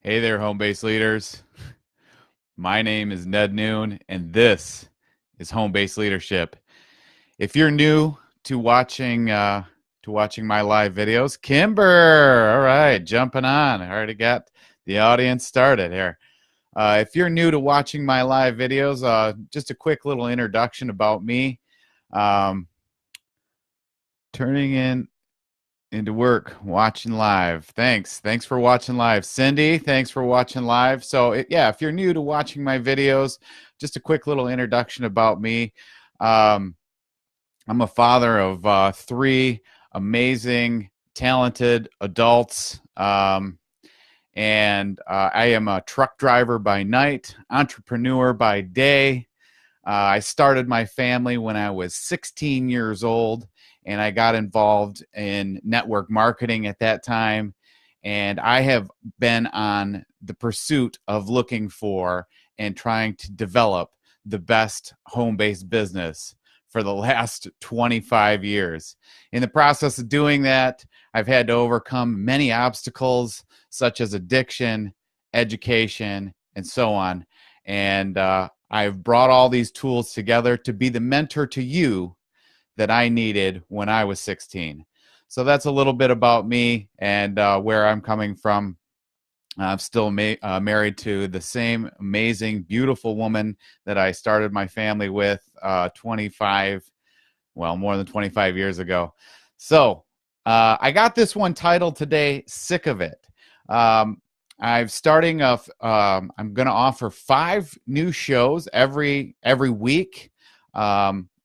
Hey there, home base leaders. My name is Ned Noon, and this is Home Base Leadership. If you're new to watching my live videos, Kimber, all right, jumping on. I already got the audience started here. If you're new to watching my live videos, just a quick little introduction about me. Um, turning into work, watching live. Thanks for watching live. Cindy, thanks for watching live. So yeah, if you're new to watching my videos, just a quick little introduction about me. um, I'm a father of three amazing talented adults, and I am a truck driver by night, entrepreneur by day. I started my family when I was 16 years old, and I got involved in network marketing at that time. And I have been on the pursuit of looking for and trying to develop the best home-based business for the last 25 years. In the process of doing that, I've had to overcome many obstacles, such as addiction, education, and so on. And I've brought all these tools together to be the mentor to you that I needed when I was 16. So that's a little bit about me and where I'm coming from. I'm still married to the same amazing, beautiful woman that I started my family with more than 25 years ago. So I got this one titled today, Sick of It. I'm starting off. I'm going to offer 5 new shows every week.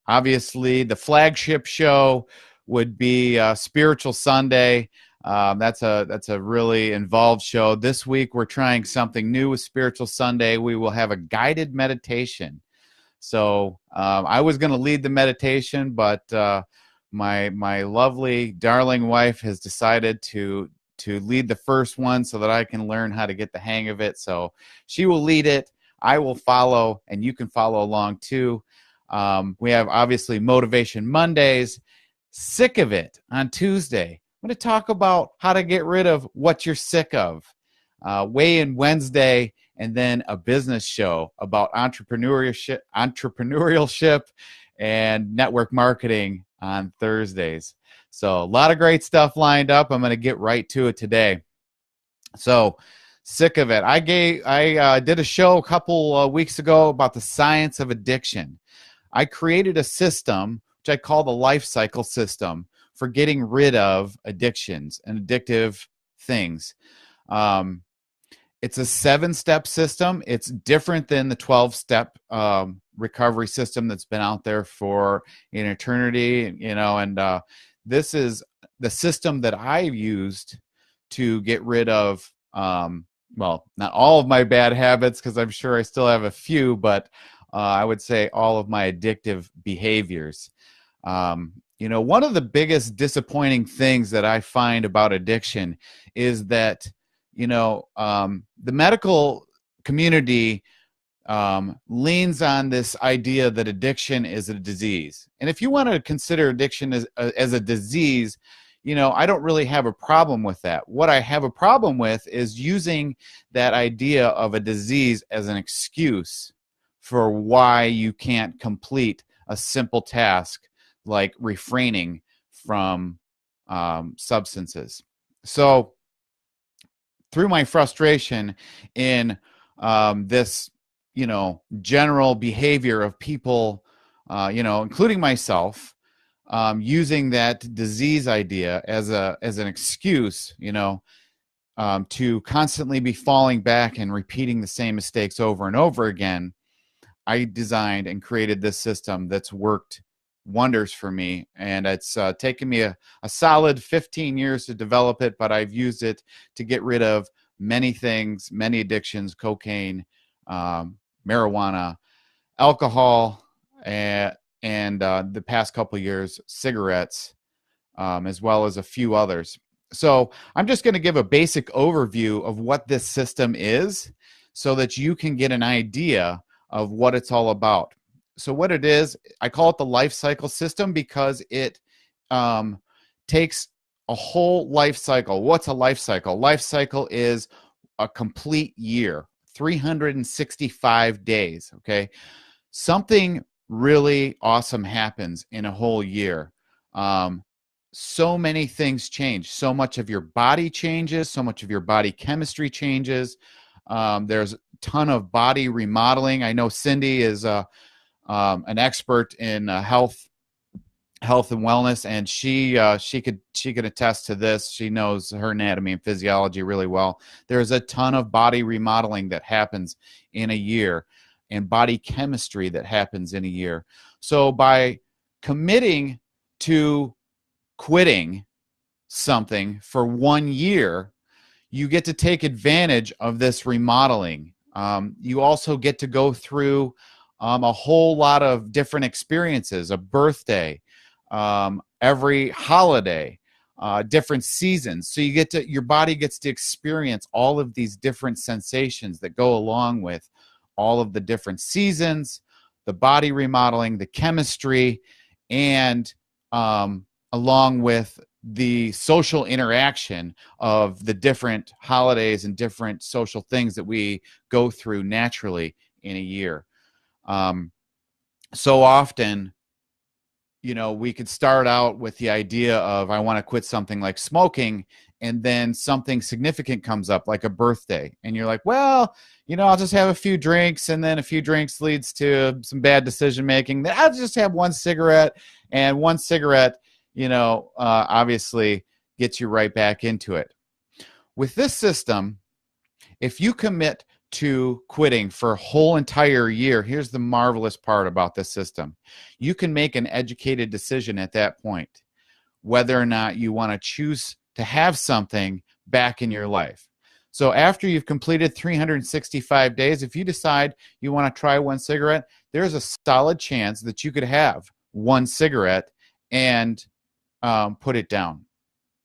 Obviously, the flagship show would be Spiritual Sunday. That's a really involved show. This week we're trying something new with Spiritual Sunday. We will have a guided meditation. So I was going to lead the meditation, but my lovely, darling wife has decided to lead the first one so that I can learn how to get the hang of it. So she will lead it. I will follow, and you can follow along too. We have obviously Motivation Mondays, Sick of It on Tuesday. I'm going to talk about how to get rid of what you're sick of. Weigh-in Wednesday, and then a business show about entrepreneurship and network marketing on Thursdays. So a lot of great stuff lined up. I'm going to get right to it today. So, Sick of It. I did a show a couple weeks ago about the science of addiction. I created a system which I call the life cycle system for getting rid of addictions and addictive things. It's a 7-step system. It's different than the 12-step recovery system that's been out there for an eternity, and this is the system that I used to get rid of, well, not all of my bad habits, because I'm sure I still have a few, but I would say all of my addictive behaviors. One of the biggest disappointing things that I find about addiction is that, the medical community leans on this idea that addiction is a disease. And if you want to consider addiction as a disease, I don't really have a problem with that. What I have a problem with is using that idea of a disease as an excuse for why you can't complete a simple task like refraining from substances. So through my frustration in this, general behavior of people, including myself, using that disease idea as an excuse, to constantly be falling back and repeating the same mistakes over and over again, I designed and created this system that's worked wonders for me. And it's taken me a solid 15 years to develop it, but I've used it to get rid of many things, many addictions: cocaine, marijuana, alcohol, and the past couple of years, cigarettes, as well as a few others. So I'm just going to give a basic overview of what this system is so that you can get an idea of what it's all about. So what it is, I call it the life cycle system because it takes a whole life cycle. What's a life cycle? Life cycle is a complete year, 365 days, okay? Something really awesome happens in a whole year. So many things change. So much of your body changes. So much of your body chemistry changes. There's a ton of body remodeling. I know Cindy is an expert in health and wellness, and she could attest to this. She knows her anatomy and physiology really well. There's a ton of body remodeling that happens in a year, and body chemistry that happens in a year. So by committing to quitting something for 1 year, you get to take advantage of this remodeling. You also get to go through a whole lot of different experiences, a birthday, every holiday, different seasons. So your body gets to experience all of these different sensations that go along with all of the different seasons, the body remodeling, the chemistry, and along with the social interaction of the different holidays and different social things that we go through naturally in a year. So often, we could start out with the idea of, I want to quit something like smoking, and then something significant comes up like a birthday, and you're like, well, I'll just have a few drinks, and then a few drinks leads to some bad decision making. I'll just have one cigarette, and one cigarette, obviously gets you right back into it. With this system, if you commit to quitting for a whole entire year, here's the marvelous part about this system. You can make an educated decision at that point whether or not you want to choose to have something back in your life. So after you've completed 365 days, if you decide you want to try one cigarette, there's a solid chance that you could have one cigarette and put it down,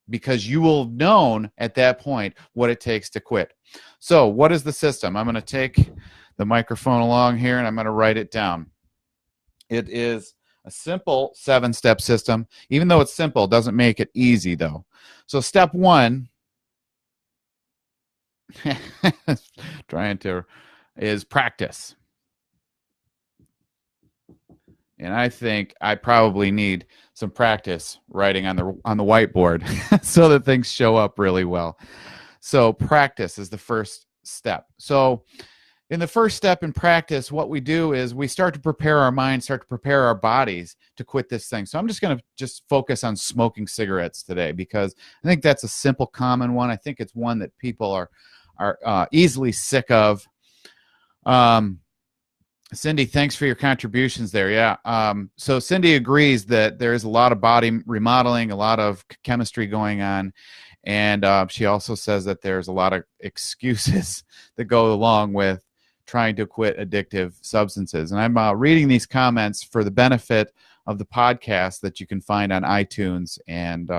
because you will have known at that point what it takes to quit. So what is the system? I'm going to take the microphone along here, and I'm going to write it down. It is a simple 7-step system. Even though it's simple, it doesn't make it easy, though. So step 1 is practice. And I think I probably need some practice writing on the whiteboard so that things show up really well. So practice is the first step. So in the first step in practice, what we do is we start to prepare our mind, start to prepare our bodies to quit this thing. So I'm just going to focus on smoking cigarettes today, because I think that's a simple, common one. I think it's one that people are easily sick of. Cindy, thanks for your contributions there. Yeah. So Cindy agrees that there is a lot of body remodeling, a lot of chemistry going on. And she also says that there's a lot of excuses that go along with trying to quit addictive substances. And I'm reading these comments for the benefit of the podcast that you can find on iTunes and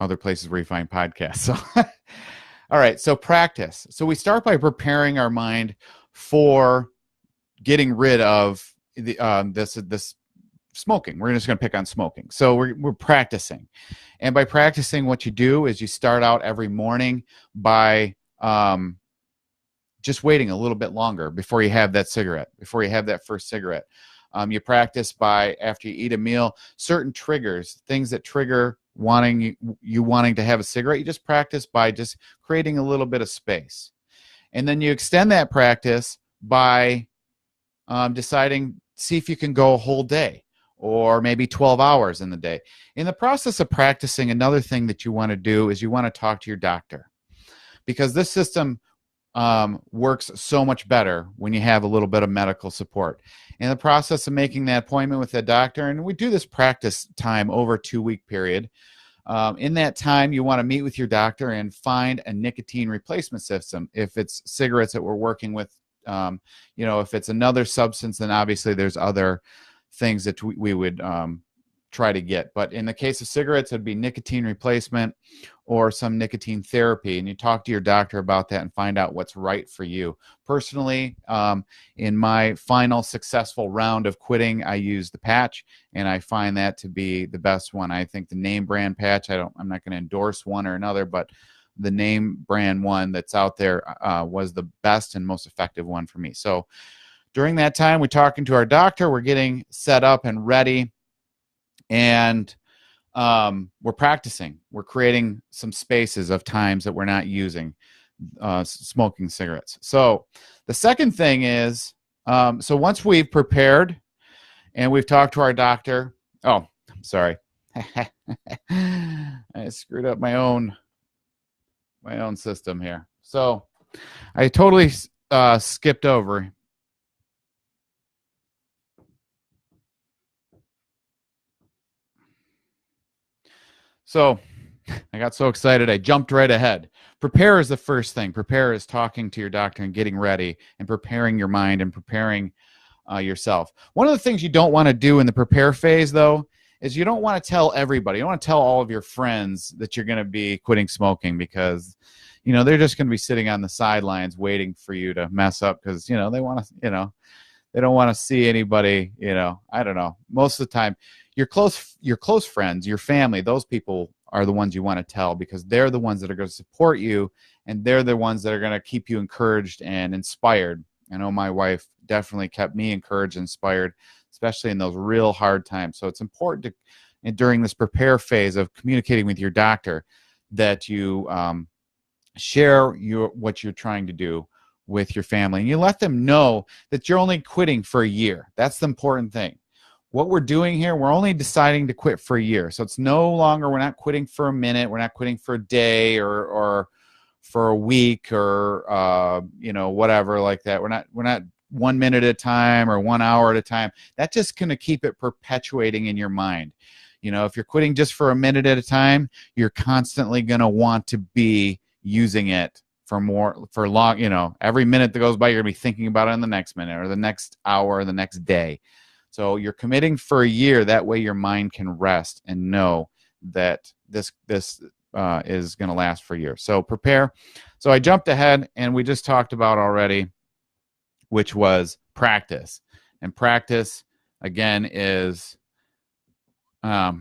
other places where you find podcasts. So, all right. So practice. So we start by preparing our mind for getting rid of this smoking. We're just going to pick on smoking. So we're practicing. And by practicing, what you do is you start out every morning by just waiting a little bit longer before you have that cigarette, before you have that first cigarette. You practice by, after you eat a meal, certain triggers, things that trigger wanting to have a cigarette. You just practice by just creating a little bit of space. And then you extend that practice by deciding, see if you can go a whole day, or maybe 12 hours in the day. In the process of practicing, another thing that you want to do is you want to talk to your doctor, because this system works so much better when you have a little bit of medical support. In the process of making that appointment with the doctor, and we do this practice time over a 2-week period, in that time you want to meet with your doctor and find a nicotine replacement system. If it's cigarettes that we're working with, if it's another substance, then obviously there's other things that we would try to get. But in the case of cigarettes, it'd be nicotine replacement or some nicotine therapy, and you talk to your doctor about that and find out what's right for you. Personally, in my final successful round of quitting, I used the patch, and I find that to be the best one. I think the name brand patch, I'm not going to endorse one or another, but the name brand one that's out there was the best and most effective one for me. So during that time, we're talking to our doctor, we're getting set up and ready, and we're practicing. We're creating some spaces of times that we're not using smoking cigarettes. So the second thing is, so once we've prepared and we've talked to our doctor, oh, I'm sorry. I screwed up my own system here. So I totally skipped over. So I got so excited, I jumped right ahead. Prepare is the first thing. Prepare is talking to your doctor and getting ready and preparing your mind and preparing yourself. One of the things you don't want to do in the prepare phase, though, is you don't want to tell everybody. You don't want to tell all of your friends that you're going to be quitting smoking, because, you know, they're just going to be sitting on the sidelines waiting for you to mess up, because, you know, they want to, you know, they don't want to see anybody, you know, I don't know. Most of the time, your close friends, your family, those people are the ones you want to tell, because they're the ones that are going to support you, and they're the ones that are going to keep you encouraged and inspired. I know my wife definitely kept me encouraged and inspired, especially in those real hard times. So it's important to, during this prepare phase of communicating with your doctor, that you share what you're trying to do with your family, and you let them know that you're only quitting for a year. That's the important thing. What we're doing here, we're only deciding to quit for a year. So it's no longer, we're not quitting for a minute, we're not quitting for a day or for a week or you know, whatever like that. We're not 1 minute at a time or 1 hour at a time. That's just going to keep it perpetuating in your mind. You know, if you're quitting just for a minute at a time, you're constantly going to want to be using it for long, you know, every minute that goes by, you're going to be thinking about it in the next minute or the next hour or the next day. So you're committing for a year. That way your mind can rest and know that this is going to last for a year. So prepare. So I jumped ahead, and we just talked about already, which was practice. And practice, again, is how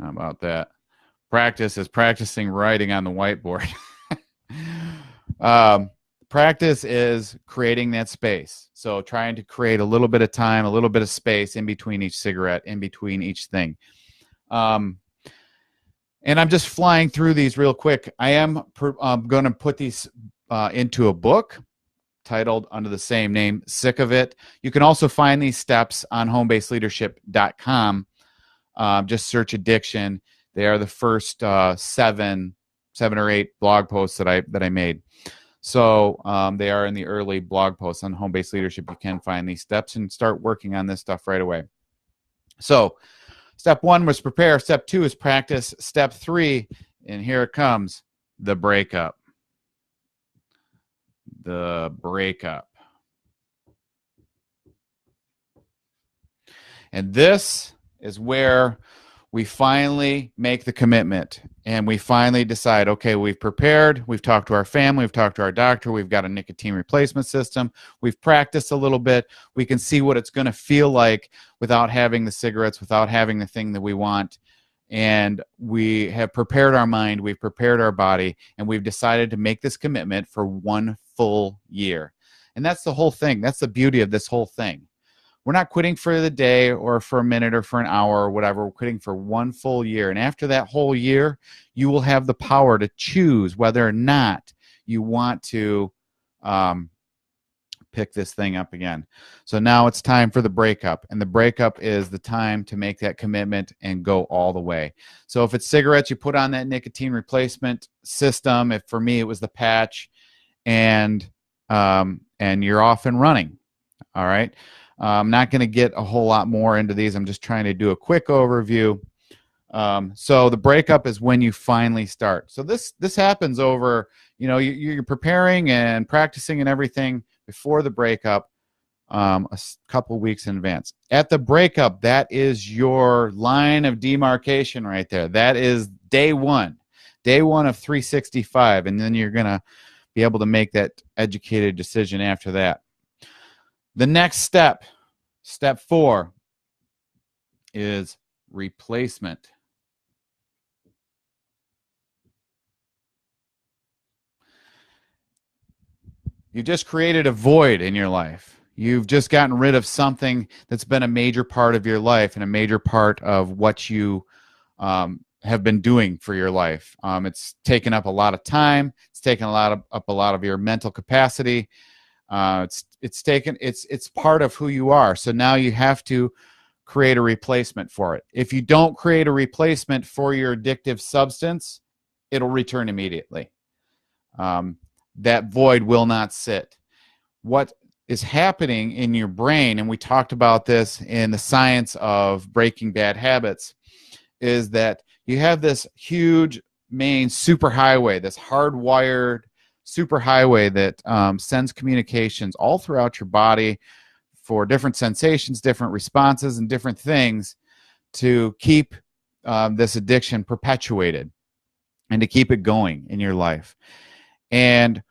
about that? Practice is practicing writing on the whiteboard. Practice is creating that space. So trying to create a little bit of time, a little bit of space in between each cigarette, in between each thing. And I'm just flying through these real quick. I am going to put these into a book titled under the same name, Sick of It. You can also find these steps on homebaseleadership.com. Just search addiction. They are the first seven or eight blog posts that I made. So they are in the early blog posts on Home Based Leadership. You can find these steps and start working on this stuff right away. So step 1 was prepare. Step 2 is practice. Step 3, and here it comes, the breakup. The breakup. And this is where we finally make the commitment, and we finally decide, okay, we've prepared, we've talked to our family, we've talked to our doctor, we've got a nicotine replacement system, we've practiced a little bit, we can see what it's going to feel like without having the cigarettes, without having the thing that we want, and we have prepared our mind, we've prepared our body, and we've decided to make this commitment for 1 full year. And that's the whole thing. That's the beauty of this whole thing. We're not quitting for the day or for a minute or for an hour or whatever. We're quitting for 1 full year. And after that whole year, you will have the power to choose whether or not you want to pick this thing up again. So now it's time for the breakup. And the breakup is the time to make that commitment and go all the way. So if it's cigarettes, you put on that nicotine replacement system. If for me, it was the patch, and you're off and running. All right. I'm not going to get a whole lot more into these. I'm just trying to do a quick overview. So the breakup is when you finally start. So this happens over, you know, you're preparing and practicing and everything before the breakup. couple weeks in advance. At the breakup, that is your line of demarcation right there. That is day one of 365, and then you're going to be able to make that educated decision after that. The next step, step 4, is replacement. You just created a void in your life. You've just gotten rid of something that's been a major part of your life and a major part of what you have been doing for your life. It's taken up a lot of time. It's taken up a lot of your mental capacity. It's part of who you are. So now you have to create a replacement for it. If you don't create a replacement for your addictive substance, it'll return immediately. That void will not sit. What is happening in your brain, and we talked about this in the science of breaking bad habits, is that you have this huge main superhighway, this hardwired superhighway that sends communications all throughout your body for different sensations, different responses, and different things to keep this addiction perpetuated and to keep it going in your life. And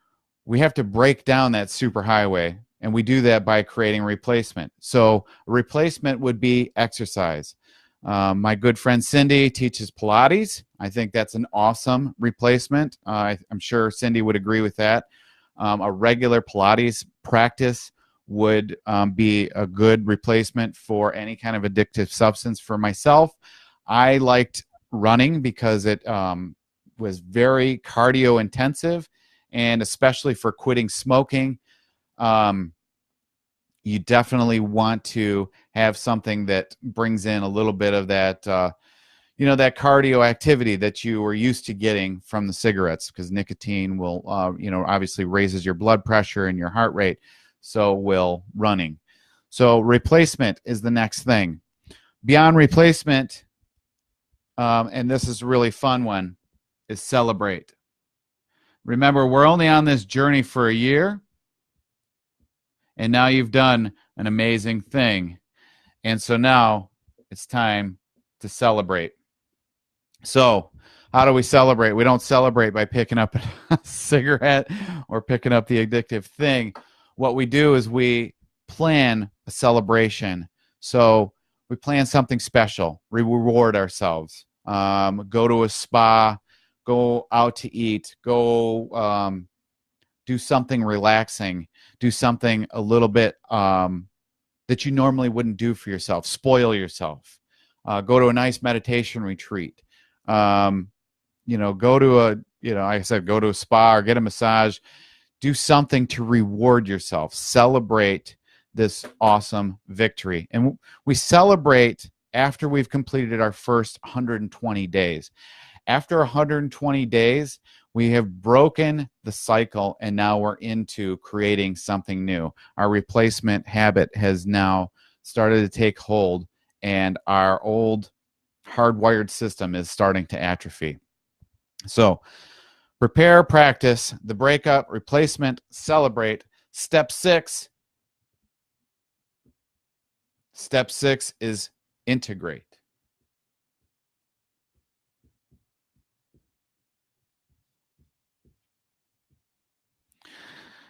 we have to break down that superhighway, and we do that by creating a replacement. So a replacement would be exercise. My good friend Cindy teaches Pilates. I think that's an awesome replacement. I'm sure Cindy would agree with that. A regular Pilates practice would be a good replacement for any kind of addictive substance. For myself, I liked running because it was very cardio intensive, and especially for quitting smoking, you definitely want to have something that brings in a little bit of that, that cardio activity that you were used to getting from the cigarettes, because nicotine will, obviously raises your blood pressure and your heart rate. So will running. So replacement is the next thing. Beyond replacement, and this is a really fun one, is celebrate. Remember, we're only on this journey for a year, and now you've done an amazing thing. And so now it's time to celebrate. So how do we celebrate? We don't celebrate by picking up a cigarette or picking up the addictive thing. What we do is we plan a celebration. So we plan something special, reward ourselves, go to a spa, go out to eat, go do something relaxing, do something a little bit that you normally wouldn't do for yourself, spoil yourself, go to a nice meditation retreat, go to go to a spa or get a massage, do something to reward yourself, celebrate this awesome victory. And we celebrate after we've completed our first 120 days. After 120 days, we have broken the cycle, and now we're into creating something new. Our replacement habit has now started to take hold, and our old hardwired system is starting to atrophy. So prepare, practice, the breakup, replacement, celebrate. Step 6. Step 6 is integrate.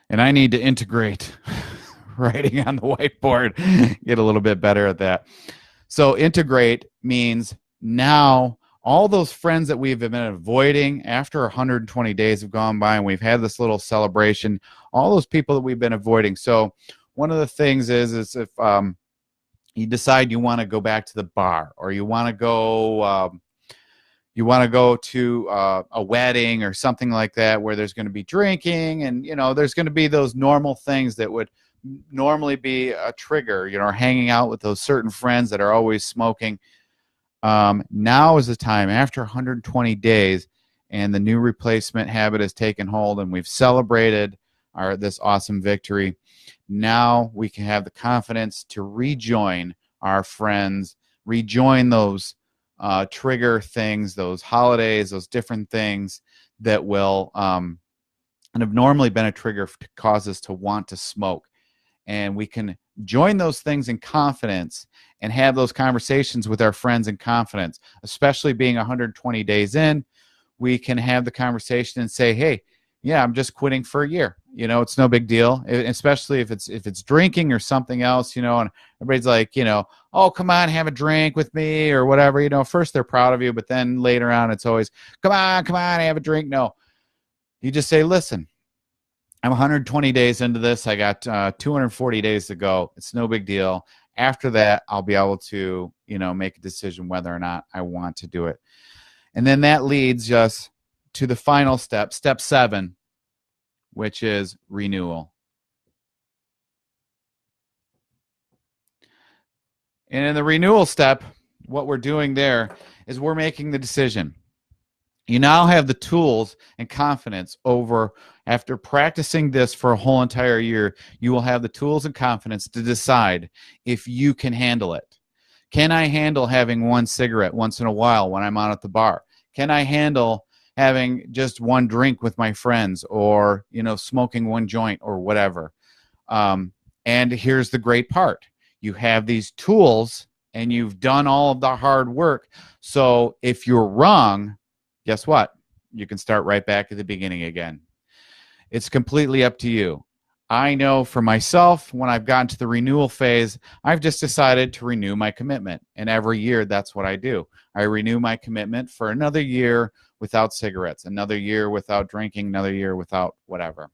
And I need to integrate writing on the whiteboard, get a little bit better at that. So integrate means now all those friends that we've been avoiding after 120 days have gone by and we've had this little celebration, all those people that we've been avoiding. So one of the things is if you decide you want to go back to the bar, or you want to go to a wedding or something like that where there's going to be drinking, and there's going to be those normal things that would normally be a trigger, hanging out with those certain friends that are always smoking. Now is the time, after 120 days and the new replacement habit has taken hold and we've celebrated this awesome victory, now we can have the confidence to rejoin our friends, rejoin those trigger things, those holidays, those different things that will and have normally been a trigger to cause us to want to smoke. And we can join those things in confidence and have those conversations with our friends in confidence, especially being 120 days in. We can have the conversation and say, hey, yeah, I'm just quitting for a year. You know, it's no big deal, especially if it's drinking or something else, you know, and everybody's like, you know, oh, come on, have a drink with me or whatever. You know, first they're proud of you, but then later on it's always, come on, have a drink. No, you just say, listen, I'm 120 days into this. I got 240 days to go. It's no big deal. After that, I'll be able to, you know, make a decision whether or not I want to do it. And then that leads us to the final step, step 7, which is renewal. And in the renewal step, what we're doing there is we're making the decision. You now have the tools and confidence over, after practicing this for a whole entire year, you will have the tools and confidence to decide if you can handle it. Can I handle having one cigarette once in a while when I'm out at the bar? Can I handle having just one drink with my friends, or, you know, smoking one joint or whatever? And here's the great part. You have these tools and you've done all of the hard work. So if you're wrong, guess what? You can start right back at the beginning again. It's completely up to you. I know for myself, when I've gotten to the renewal phase, I've just decided to renew my commitment. And every year, that's what I do. I renew my commitment for another year without cigarettes, another year without drinking, another year without whatever.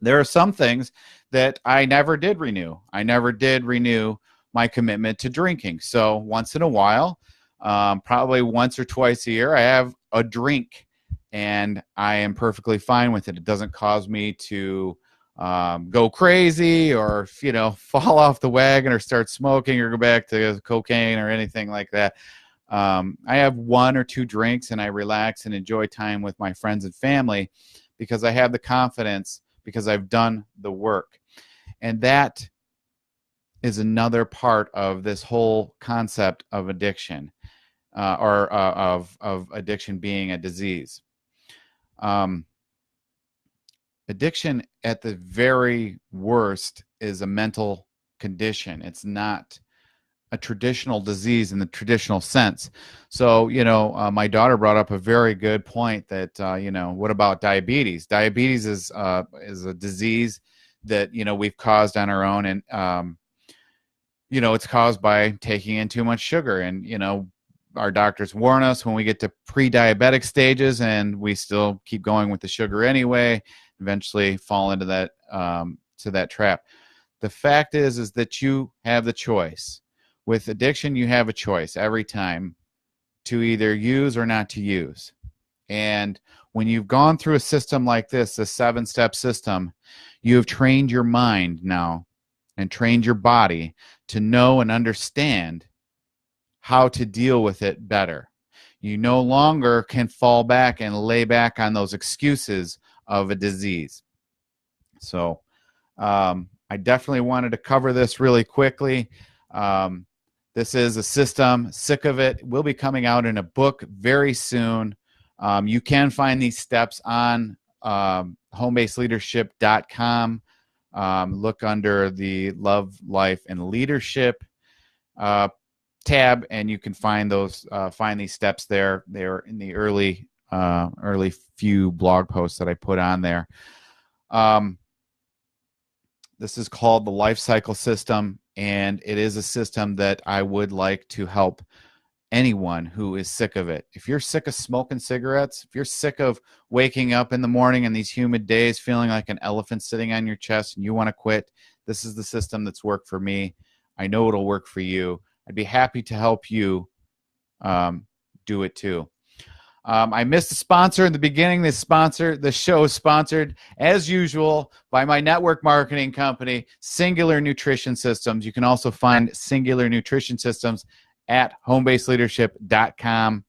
There are some things that I never did renew. I never did renew my commitment to drinking. So once in a while, probably once or twice a year, I have a drink, and I am perfectly fine with it. It doesn't cause me to go crazy or, you know, fall off the wagon or start smoking or go back to cocaine or anything like that. I have 1 or 2 drinks and I relax and enjoy time with my friends and family because I have the confidence, because I've done the work. And that is another part of this whole concept of addiction, of addiction being a disease. Addiction at the very worst is a mental condition. It's not a traditional disease in the traditional sense. So, you know, my daughter brought up a very good point that, you know, what about diabetes? Diabetes is a disease that, you know, we've caused on our own. And, you know, it's caused by taking in too much sugar. And, you know, our doctors warn us when we get to pre-diabetic stages and we still keep going with the sugar anyway, eventually fall into that to that trap. The fact is that you have the choice. With addiction, you have a choice every time to either use or not to use. And when you've gone through a system like this, a 7-step system, you have trained your mind now and trained your body to know and understand how to deal with it better. You no longer can fall back and lay back on those excuses of a disease. So I definitely wanted to cover this really quickly. This is a system. Sick of It will be coming out in a book very soon. You can find these steps on homebasedleadership.com. Look under the Love, Life, and Leadership tab, and you can find those find these steps there. They're in the early few blog posts that I put on there. This is called the Life Cycle System, and it is a system that I would like to help anyone who is sick of it. If you're sick of smoking cigarettes, if you're sick of waking up in the morning in these humid days feeling like an elephant sitting on your chest and you want to quit, this is the system that's worked for me. I know it'll work for you. I'd be happy to help you do it too. I missed a sponsor in the beginning. The show is sponsored, as usual, by my network marketing company, Singular Nutrition Systems. You can also find Singular Nutrition Systems at homebasedleadership.com.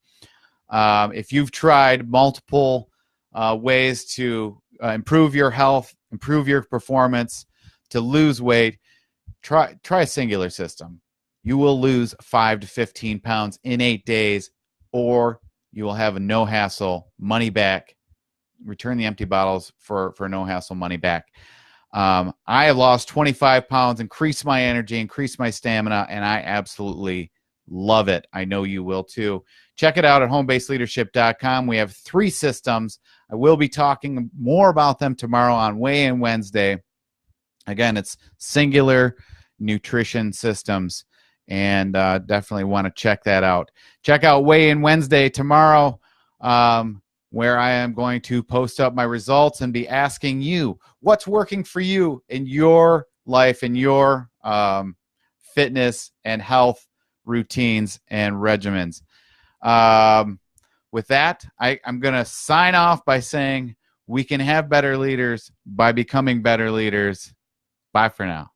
If you've tried multiple ways to improve your health, improve your performance, to lose weight, try a Singular system. You will lose 5 to 15 pounds in 8 days, or you will have a no-hassle money back. Return the empty bottles for no-hassle money back. I have lost 25 pounds, increased my energy, increased my stamina, and I absolutely love it. I know you will too. Check it out at homebaseleadership.com. We have 3 systems. I will be talking more about them tomorrow on Weigh In Wednesday. Again, it's Singular Nutrition Systems, and definitely want to check that out. Check out Weigh In Wednesday tomorrow, where I am going to post up my results and be asking you what's working for you in your life, in your fitness and health routines and regimens. With that, I'm going to sign off by saying we can have better leaders by becoming better leaders. Bye for now.